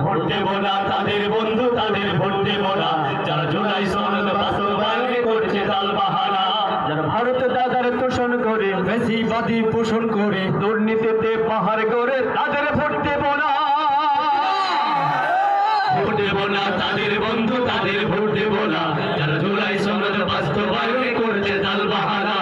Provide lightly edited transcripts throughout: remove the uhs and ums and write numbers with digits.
Vote দেব না তাদের বন্ধু তাদের ভোট দেব না যারা জুলাই সনদ বাস্তবায়ন করছে তালবাহানা। যারা ভারত দাদার তোষণ করে ফ্যাসিবাদী পোষণ করে দুর্নীতিতে পাহাড় করে তাদের ভোট দেব না। ভোট দেব না তাদের বন্ধু তাদের ভোট দেব না যারা জুলাই সনদ বাস্তবায়ন করছে তালবাহানা।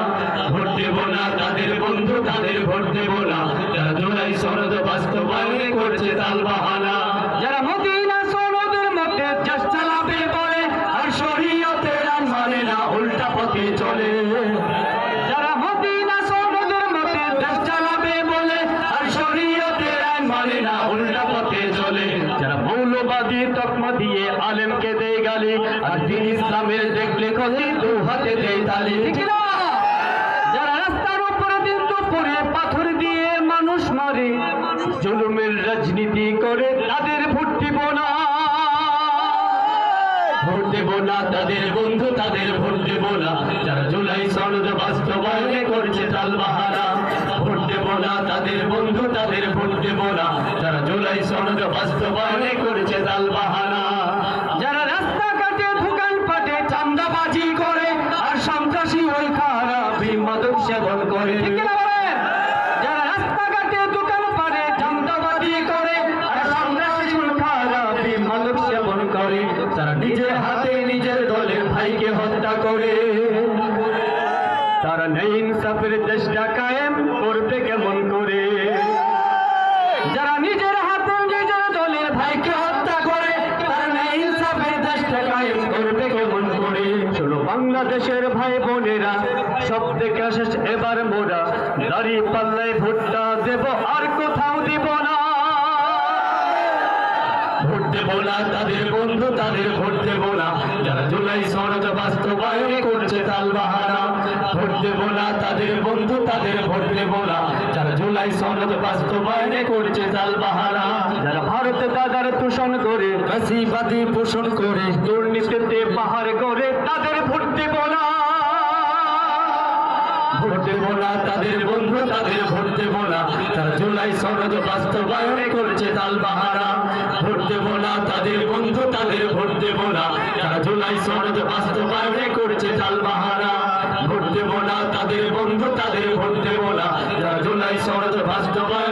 ভোট দেব না তাদের বন্ধু তাদের ভোট দেব না যারা জুলাই সনদ বাস্তবায়ন করছে তালবাহানা। যারা মদিনা সনদের মধ্যে দেশ চালাবে বলে আর শরীয়তের আইন মানে না উল্টা পথে চলে। যারা মদিনা সনদের মধ্যে দেশ চালাবে বলে আর শরীয়তের আইন মানে না উল্টা পথে চলে। যারা মৌলবাদী তকমা দিয়ে আলেমকে দেয় গালি আর দিন ইসলামের দেখলে ক্ষতি দু হাতে দেয় তালি। ঠিক না? যারা রাস্তার উপরে দিন দুপুরে পাথর দিয়ে মানুষ মারে জুলুমের রাজনীতি করে তাদের ভোট দিব না। ভোট দেব না তাদের বন্ধু তাদের ভোট দেব না যারা জুলাই সনদ বাস্তবায়ন করছে তালবাহানা। ভোট দেব না তাদের বন্ধু তাদের ভোট দেব না যারা জুলাই সনদ বাস্তবায়ন করছে তালবাহানা। যারা রাস্তাঘাটে দোকানপাটে চাঁদাবাজি করে আর সন্ত্রাসী ওই খারাপি মাদক সেবন করে। যারা রাস্তাঘাটে দোকানপাটে চাঁদাবাজি করে আর সন্ত্রাসী ওই খারাপি মাদক সেবন করে তারা নিজের হাতে নিজের দলের ভাইকে হত্যা করে। তারা নেই ইনসাফের দেশটা কায়েম করবে কেমন করে? যারা নিজের হাতে নিজের দলের ভাইকে হত্যা করে তারা নেই ইনসাফের দেশটা কায়েম করবে কেমন করে? শোনো বাংলাদেশের ভাই বোনেরা সব থেকে শেষ এবার মোরা দাঁড়িয়ে পাল্লায় ভোটটা দেব আর কোথাও দিব না। ভোট দেব না তাদের বন্ধু তাদের ভোট দেব না যারা জুলাই সনদ বাস্তবায়ন করছে তালবাহানা। ভোট দেব না তাদের বন্ধু তাদের ভোট দেব না যারা জুলাই সনদ বাস্তবায়ন করছে তালবাহানা। যারা ভারত দাদার তোষণ করে ফ্যাসিবাদী পোষণ করে দুর্নীতিতে পাহাড় করে তাদের ভোট দেব না। ভোট দেব না তাদের বন্ধু তাদের ভোট দেব না তারা জুলাই সনদ বাস্তবায়ন করছে তালবাহানা। ভোট দেব না তাদের বন্ধু তাদের ভোট দেব না যারা জুলাই সনদ বাস্তবায়ন করছে তালবাহানা। ভোট দেব না তাদের বন্ধু তাদের ভোট দেব না যারা জুলাই সনদ বাস্তবায়ন